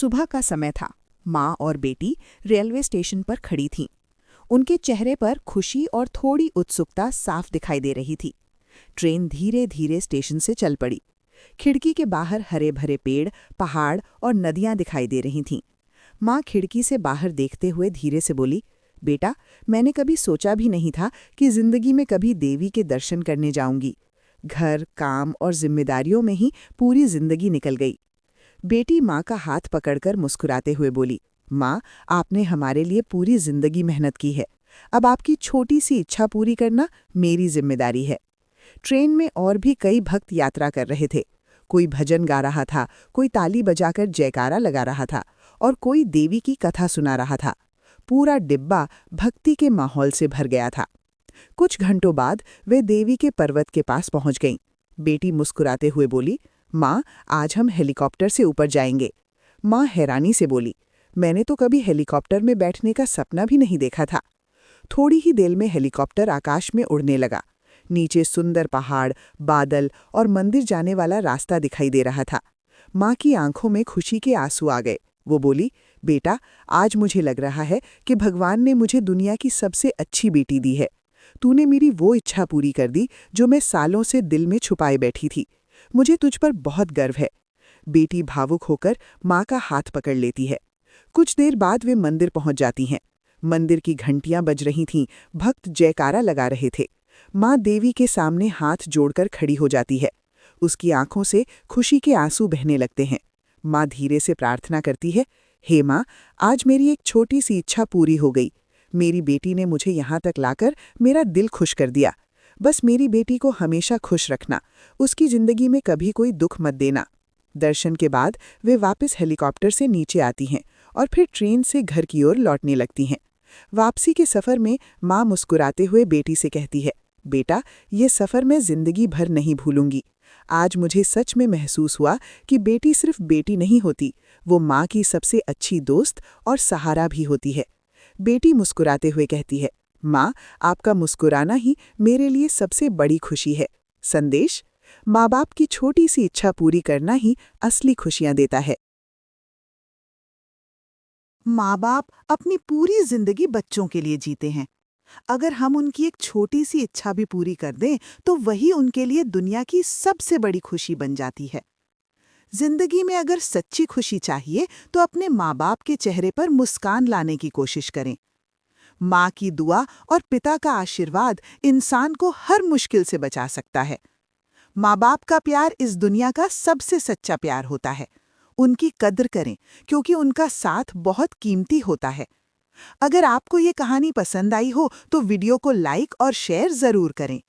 सुबह का समय था। माँ और बेटी रेलवे स्टेशन पर खड़ी थीं। उनके चेहरे पर खुशी और थोड़ी उत्सुकता साफ दिखाई दे रही थी। ट्रेन धीरे धीरे स्टेशन से चल पड़ी। खिड़की के बाहर हरे भरे पेड़, पहाड़ और नदियां दिखाई दे रही थीं। माँ खिड़की से बाहर देखते हुए धीरे से बोली, बेटा, मैंने कभी सोचा भी नहीं था कि जिंदगी में कभी देवी के दर्शन करने जाऊंगी। घर, काम और जिम्मेदारियों में ही पूरी जिंदगी निकल गई। बेटी माँ का हाथ पकड़कर मुस्कुराते हुए बोली, माँ, आपने हमारे लिए पूरी जिंदगी मेहनत की है। अब आपकी छोटी सी इच्छा पूरी करना मेरी जिम्मेदारी है। ट्रेन में और भी कई भक्त यात्रा कर रहे थे। कोई भजन गा रहा था, कोई ताली बजाकर जयकारा लगा रहा था और कोई देवी की कथा सुना रहा था। पूरा डिब्बा भक्ति के माहौल से भर गया था। कुछ घंटों बाद वे देवी के पर्वत के पास पहुंच गईं। बेटी मुस्कुराते हुए बोली, माँ, आज हम हेलीकॉप्टर से ऊपर जाएंगे। माँ हैरानी से बोली, मैंने तो कभी हेलीकॉप्टर में बैठने का सपना भी नहीं देखा था। थोड़ी ही देर में हेलीकॉप्टर आकाश में उड़ने लगा। नीचे सुंदर पहाड़, बादल और मंदिर जाने वाला रास्ता दिखाई दे रहा था। माँ की आंखों में खुशी के आंसू आ गए। वो बोली, बेटा, आज मुझे लग रहा है कि भगवान ने मुझे दुनिया की सबसे अच्छी बेटी दी है। तूने मेरी वो इच्छा पूरी कर दी जो मैं सालों से दिल में छुपाए बैठी थी। मुझे तुझ पर बहुत गर्व है। बेटी भावुक होकर माँ का हाथ पकड़ लेती है। कुछ देर बाद वे मंदिर पहुंच जाती हैं। मंदिर की घंटियां बज रही थीं, भक्त जयकारा लगा रहे थे। माँ देवी के सामने हाथ जोड़कर खड़ी हो जाती है। उसकी आंखों से खुशी के आंसू बहने लगते हैं। माँ धीरे से प्रार्थना करती है, हे माँ, आज मेरी एक छोटी सी इच्छा पूरी हो गई। मेरी बेटी ने मुझे यहाँ तक लाकर मेरा दिल खुश कर दिया। बस मेरी बेटी को हमेशा खुश रखना, उसकी जिंदगी में कभी कोई दुख मत देना। दर्शन के बाद वे वापस हेलीकॉप्टर से नीचे आती हैं और फिर ट्रेन से घर की ओर लौटने लगती हैं। वापसी के सफ़र में माँ मुस्कुराते हुए बेटी से कहती है, बेटा, ये सफ़र मैं जिंदगी भर नहीं भूलूंगी। आज मुझे सच में महसूस हुआ कि बेटी सिर्फ बेटी नहीं होती, वो माँ की सबसे अच्छी दोस्त और सहारा भी होती है। बेटी मुस्कुराते हुए कहती है, माँ, आपका मुस्कुराना ही मेरे लिए सबसे बड़ी खुशी है। संदेश: माँ बाप की छोटी सी इच्छा पूरी करना ही असली खुशियाँ देता है। माँ बाप अपनी पूरी जिंदगी बच्चों के लिए जीते हैं। अगर हम उनकी एक छोटी सी इच्छा भी पूरी कर दें तो वही उनके लिए दुनिया की सबसे बड़ी खुशी बन जाती है। जिंदगी में अगर सच्ची खुशी चाहिए तो अपने माँ बाप के चेहरे पर मुस्कान लाने की कोशिश करें। माँ की दुआ और पिता का आशीर्वाद इंसान को हर मुश्किल से बचा सकता है। माँ बाप का प्यार इस दुनिया का सबसे सच्चा प्यार होता है। उनकी कद्र करें क्योंकि उनका साथ बहुत कीमती होता है। अगर आपको ये कहानी पसंद आई हो तो वीडियो को लाइक और शेयर जरूर करें।